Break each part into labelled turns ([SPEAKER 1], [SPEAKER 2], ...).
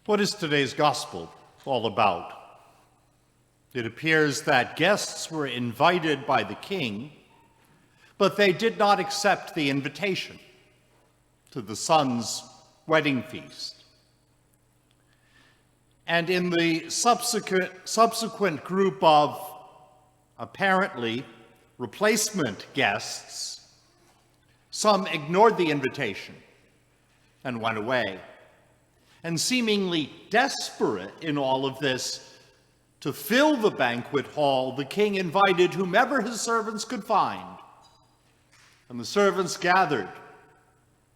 [SPEAKER 1] What is today's gospel all about? It appears that guests were invited by the king, but they did not accept the invitation to the son's wedding feast. And in the subsequent group of apparently replacement guests, some ignored the invitation and went away. And seemingly desperate in all of this, to fill the banquet hall, the king invited whomever his servants could find. And the servants gathered,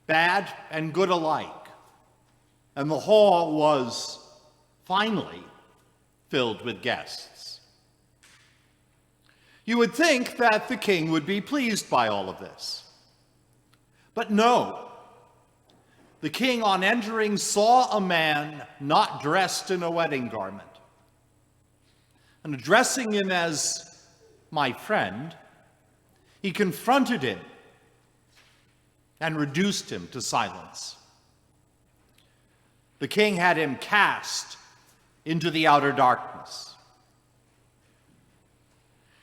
[SPEAKER 1] bad and good alike. And the hall was finally filled with guests. You would think that the king would be pleased by all of this. But no. The king, on entering, saw a man not dressed in a wedding garment. And addressing him as my friend, he confronted him and reduced him to silence. The king had him cast into the outer darkness.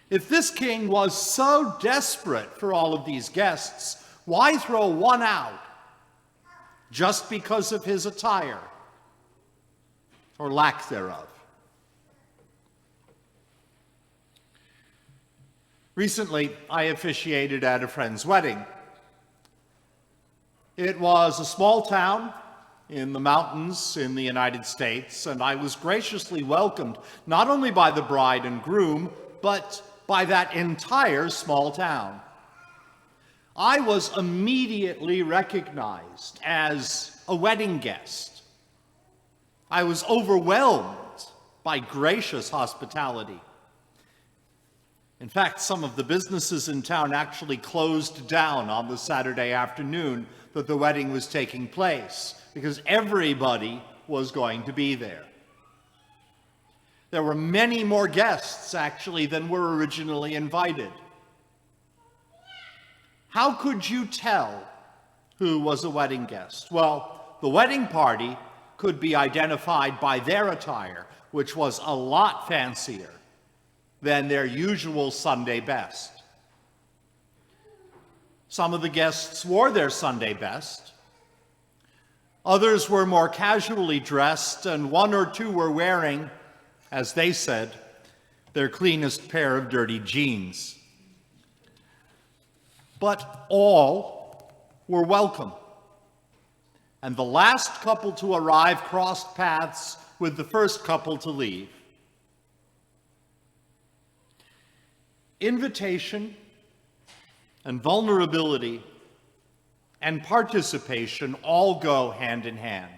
[SPEAKER 1] If this king was so desperate for all of these guests, why throw one out just because of his attire or lack thereof? Recently, I officiated at a friend's wedding. It was a small town in the mountains in the United States, and I was graciously welcomed not only by the bride and groom, but by that entire small town. I was immediately recognized as a wedding guest. I was overwhelmed by gracious hospitality. In fact, some of the businesses in town actually closed down on the Saturday afternoon that the wedding was taking place because everybody was going to be there. There were many more guests, actually, than were originally invited. How could you tell who was a wedding guest? Well, the wedding party could be identified by their attire, which was a lot fancier than their usual Sunday best. Some of the guests wore their Sunday best. Others were more casually dressed, and one or two were wearing, as they said, their cleanest pair of dirty jeans. But all were welcome. And the last couple to arrive crossed paths with the first couple to leave. Invitation and vulnerability and participation all go hand in hand.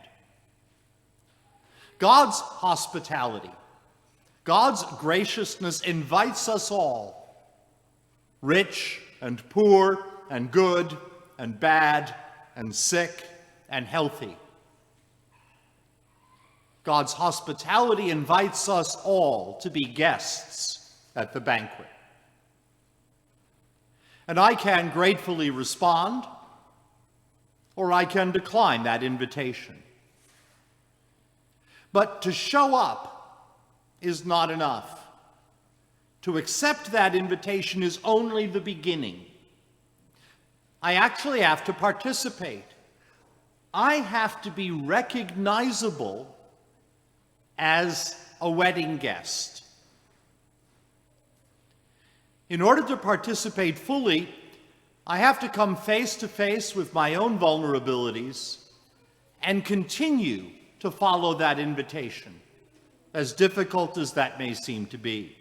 [SPEAKER 1] God's hospitality, God's graciousness invites us all, rich and poor and good and bad and sick and healthy. God's hospitality invites us all to be guests at the banquet. And I can gratefully respond, or I can decline that invitation. But to show up is not enough. To accept that invitation is only the beginning. I actually have to participate. I have to be recognizable as a wedding guest. In order to participate fully, I have to come face to face with my own vulnerabilities and continue to follow that invitation, as difficult as that may seem to be.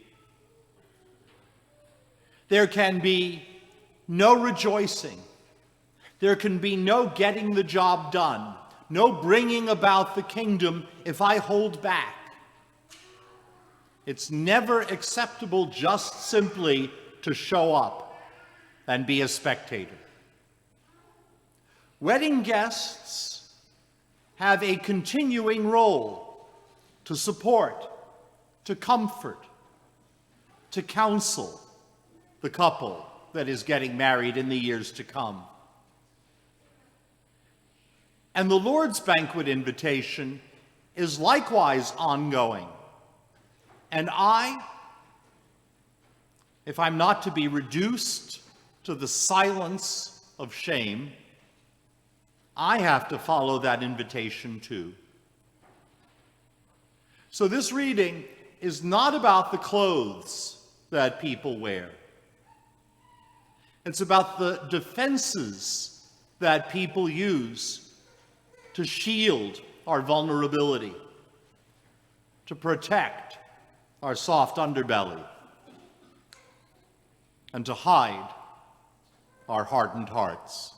[SPEAKER 1] There can be no rejoicing. There can be no getting the job done, no bringing about the kingdom if I hold back. It's never acceptable just simply to show up and be a spectator. Wedding guests have a continuing role to support, to comfort, to counsel the couple that is getting married in the years to come. And the Lord's banquet invitation is likewise ongoing. And if I'm not to be reduced to the silence of shame, I have to follow that invitation too. So this reading is not about the clothes that people wear. It's about the defenses that people use to shield our vulnerability, to protect our soft underbelly, and to hide our hardened hearts.